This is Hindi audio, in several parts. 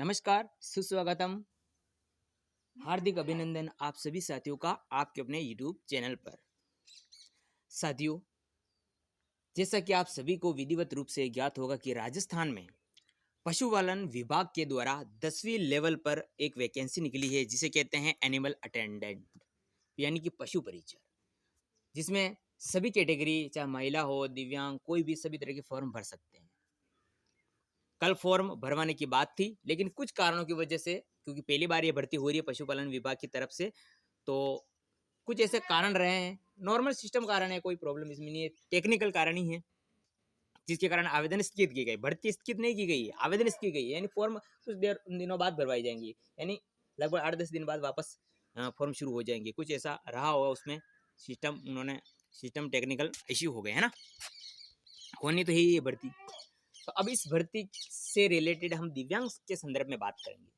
नमस्कार, सुस्वागतम, हार्दिक अभिनंदन आप सभी साथियों का आपके अपने यूट्यूब चैनल पर। साथियों, जैसा कि आप सभी को विधिवत रूप से ज्ञात होगा कि राजस्थान में पशुपालन विभाग के द्वारा 10वीं लेवल पर एक वैकेंसी निकली है जिसे कहते हैं एनिमल अटेंडेंट यानी कि पशु परिचर, जिसमें सभी कैटेगरी चाहे महिला हो दिव्यांग कोई भी सभी तरह के फॉर्म भर सकते हैं। कल फॉर्म भरवाने की बात थी, लेकिन कुछ कारणों की वजह से, क्योंकि पहली बार ये भर्ती हो रही है पशुपालन विभाग की तरफ से, तो कुछ ऐसे कारण रहे हैं। नॉर्मल सिस्टम कारण है, कोई प्रॉब्लम इसमें नहीं है, टेक्निकल कारण ही है जिसके कारण आवेदन स्थगित की गई। भर्ती स्थगित नहीं की गई है, आवेदन स्थगित गई है, यानी फॉर्म कुछ देर दिनों बाद भरवाई जाएंगी, यानी लगभग 8-10 दिन बाद वापस फॉर्म शुरू हो जाएंगे। कुछ ऐसा रहा होगा उसमें सिस्टम टेक्निकल इश्यू हो गए है ना, होनी तो ही ये भर्ती। तो अब इस भर्ती से रिलेटेड हम दिव्यांग के संदर्भ में बात करेंगे।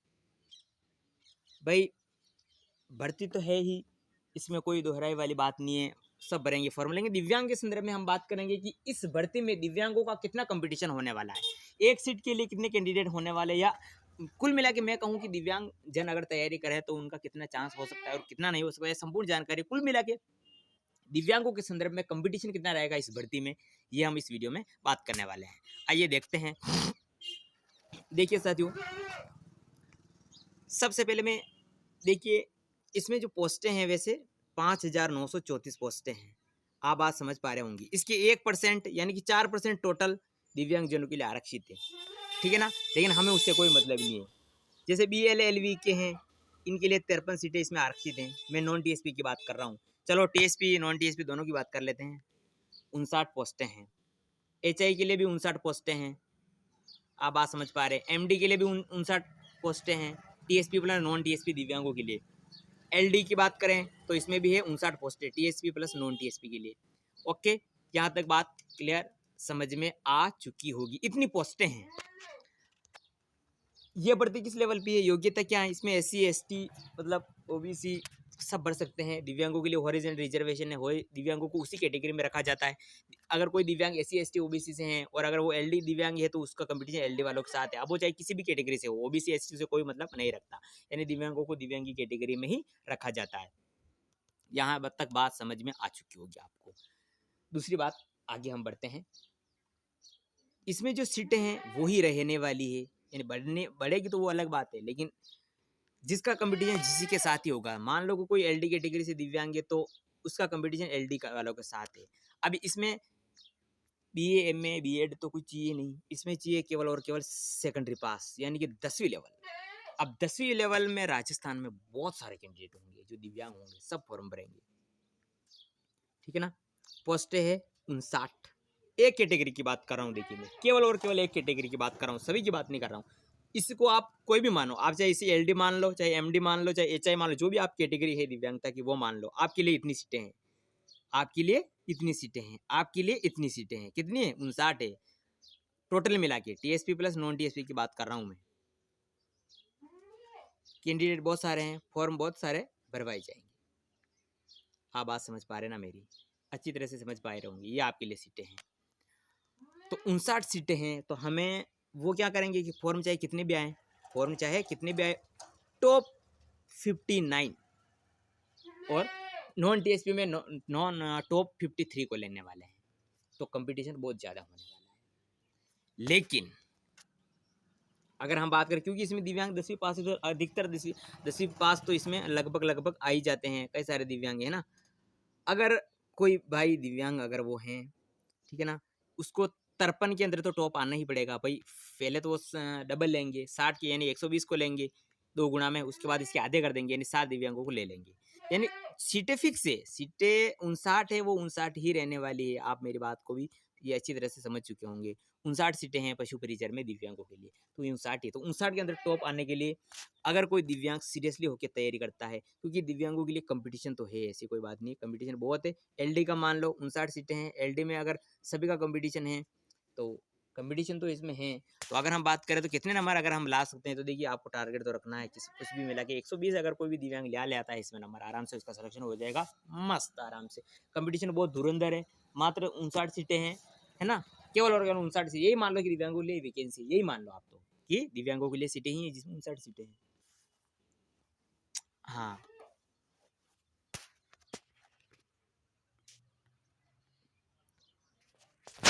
भाई भर्ती तो है ही, इसमें कोई दोहराई वाली बात नहीं है, सब भरेंगे फॉर्म लेंगे। दिव्यांग के संदर्भ में हम बात करेंगे कि इस भर्ती में दिव्यांगों का कितना कंपटीशन होने वाला है, एक सीट के लिए कितने कैंडिडेट होने वाले, या कुल मिला के मैं कहूँ कि दिव्यांग जन अगर तैयारी करे तो उनका कितना चांस हो सकता है और कितना नहीं हो सकता है, संपूर्ण जानकारी कुल मिला के दिव्यांगों के संदर्भ में कंपटीशन कितना रहेगा इस भर्ती में, ये हम इस वीडियो में बात करने वाले हैं। आइए देखते हैं। देखिए साथियों, सबसे पहले में देखिए इसमें जो पोस्टें हैं वैसे 5,934 पोस्टें हैं। आप बात समझ पा रहे होंगी। इसके 1% यानी कि 4% टोटल दिव्यांग जनों के लिए आरक्षित है, ठीक है ना। लेकिन हमें उससे कोई मतलब नहीं है। जैसे BL LV के हैं, इनके लिए 53 सीटें इसमें आरक्षित हैं। मैं नॉन TSP की बात कर रहा हूँ, चलो TSP नॉन TSP दोनों की बात कर लेते हैं। 59 पोस्टें हैं। HI के लिए भी 59 पोस्टें हैं। आप बात समझ पा रहे हैं। MD के लिए भी 59 पोस्टें हैं, TSP प्लस नॉन TSP दिव्यांगों के लिए। LD की बात करें तो इसमें भी है 59 पोस्टें, TSP प्लस नॉन TSP के लिए। ओके, यहाँ तक बात क्लियर समझ में आ चुकी होगी। इतनी पोस्टें हैं। ये भर्ती किस लेवल पे है, योग्यता क्या है, इसमें SC ST मतलब OBC सब भर सकते हैं। दिव्यांगों के लिए हॉरिजॉन्टल रिजर्वेशन है, दिव्यांगों को उसी कैटेगरी में रखा जाता है। अगर कोई दिव्यांग SC ST OBC से हैं और अगर वो LD दिव्यांग है तो उसका कंपटीशन LD वालों के साथ है। अब वो चाहे किसी भी कैटेगरी से हो, OBC ST से कोई मतलब नहीं रखता, यानी दिव्यांगों को दिव्यांगी कैटेगरी में ही रखा जाता है। यहाँ तक बात समझ में आ चुकी होगी आपको। दूसरी बात, आगे हम बढ़ते हैं। इसमें जो सीटें हैं वो ही रहने वाली है, यानी बढ़ेगी तो वो अलग बात है, लेकिन जिसका कंपटीशन जिसी के साथ ही होगा। मान लो कोई LD कैटेगरी से दिव्यांग है तो उसका कंपटीशन LD वालों के साथ है। अब इसमें BA MA BEd तो कुछ चाहिए नहीं, इसमें चाहिए केवल और केवल सेकेंडरी पास यानी कि 10वीं लेवल। अब 10वीं लेवल में राजस्थान में बहुत सारे कैंडिडेट होंगे जो दिव्यांग होंगे, सब फॉर्म भरेंगे, ठीक है ना। पोस्टें है 59। एक कैटेगरी की बात कर रहा हूँ, देखिए मैं केवल और केवल एक कैटेगरी की बात कर रहा हूँ, सभी की बात नहीं कर रहा हूँ। इसको आप कोई भी मानो, आप चाहे इसे LD मान लो, चाहे MD मान लो, चाहे HI मान लो, जो भी आप कैटेगरी है दिव्यांगता की वो मान लो। आपके लिए इतनी सीटें हैं, आपके लिए इतनी सीटें हैं, आपके लिए इतनी सीटें हैं। कितनी है? 59 है टोटल मिला के। TSP प्लस नॉन TSP की बात कर रहा हूँ मैं। कैंडिडेट बहुत सारे हैं, फॉर्म बहुत सारे भरवाए जाएंगे। आप बात समझ पा रहे ना मेरी, अच्छी तरह से समझ पाए रहूँगी। ये आपके लिए सीटें हैं। तो 59 सीटें हैं, तो हमें वो क्या करेंगे कि फॉर्म चाहे कितने भी आए, फॉर्म चाहे कितने भी आए, टॉप 59 और नॉन TSP में नॉन टॉप 53 को लेने वाले हैं। तो कंपटीशन बहुत ज़्यादा होने वाला है। लेकिन अगर हम बात करें, क्योंकि इसमें दिव्यांग 10वीं पास है तो अधिकतर 10वीं पास तो इसमें लगभग आ ही जाते हैं, कई सारे दिव्यांग है ना। अगर कोई भाई दिव्यांग अगर वो हैं, ठीक है ना, उसको 53 के अंदर तो टॉप आना ही पड़ेगा भाई। पहले तो वो डबल लेंगे 60 के, यानी 120 को लेंगे 2 गुना में, उसके बाद इसके आधे कर देंगे यानी 7 दिव्यांगों को ले लेंगे। यानी सीटें फिक्स है, सीटें 59 है, वो 59 ही रहने वाली है। आप मेरी बात को भी ये अच्छी तरह से समझ चुके होंगे। 59 सीटें हैं पशु परिचर में दिव्यांगों के लिए, तो 59 ही। तो 59 के अंदर टॉप आने के लिए अगर कोई दिव्यांग सीरियसली होकर तैयारी करता है, क्योंकि दिव्यांगों के लिए कंपटीशन तो है, ऐसी कोई बात नहीं, कंपटीशन बहुत है। LD का मान लो 59 सीटें हैं, LD में अगर सभी का कंपटीशन है तो कंपटीशन तो इसमें है। तो अगर हम बात करें तो कितने नंबर अगर हम ला सकते हैं, तो देखिए आपको टारगेट तो रखना है कुछ भी मिला के 120। अगर कोई भी दिव्यांग ले आता है इसमें नंबर, आराम से उसका सिलेक्शन हो जाएगा मस्त आराम से। कंपटीशन बहुत धुरंधर है, मात्र 59 सीटें हैं, है ना, केवल और केवल 59 सीट। यही मान लो कि दिव्यांगों के लिए वैकेंसी, यही मान लो आप। तो कि दिव्यांगों के लिए सीटें ही हैं जिसमें 59 सीटें हैं। हाँ